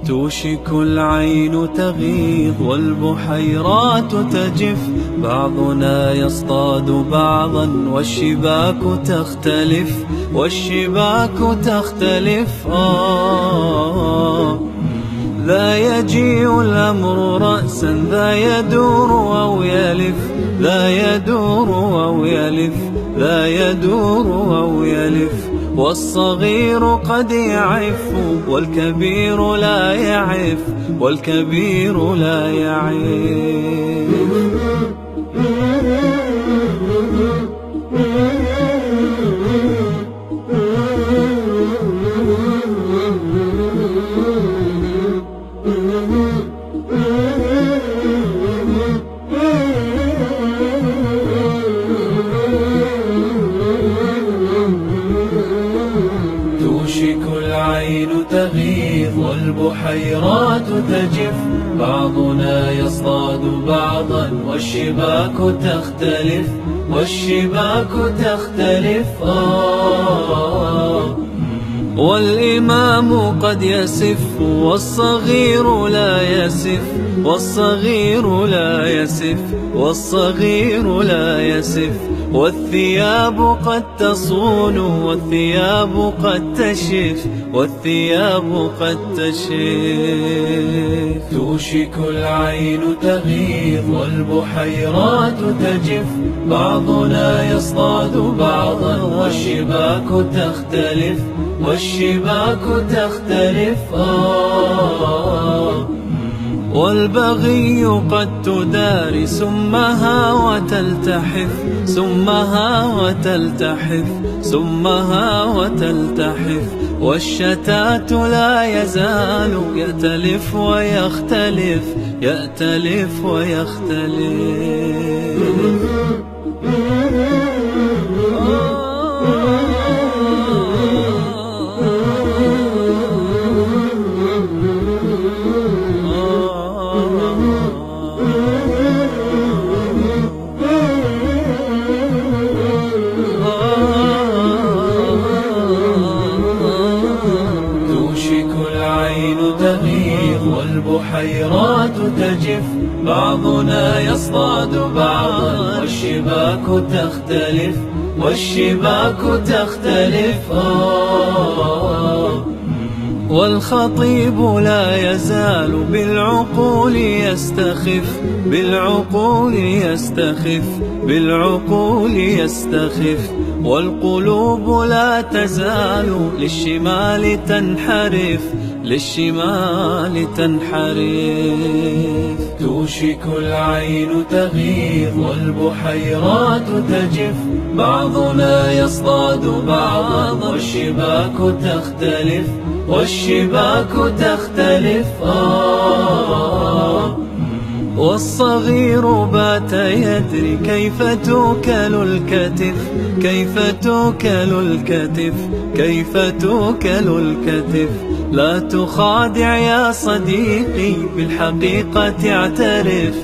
توشك العين تغيظ والبحيرات تجف، بعضنا يصطاد بعضا والشباك تختلف لا يجيء الأمر رأسا ذا يدور أو يلف والصغير قد يعف والكبير لا يعف توشك العين تغيظ والبحيرات تجف، بعضنا يصطاد بعضا والشباك تختلف والإمام قد يسف والصغير لا يسف والثياب قد تصون والثياب قد تشف توشك العين تغيظ والبحيرات تجف، بعضنا يصطاد بعضا والشباك تختلف والبغي قد تداري سمها وتلتحف والشتات لا يزال يأتلف ويختلف توشك العين تغيظ والبحيرات تجف، بعضنا يصطاد بعضا والشباك تختلف والخطيب لا يزال بالعقول يستخف والقلوب لا تزال للشمال تنحرف توشك العين تغيظ والبحيرات تجف، بعضنا يصطاد بعضا والشباك تختلف والصغير بات يدري كيف توكل الكتف لا تخادع يا صديقي بالحقيقة اعترف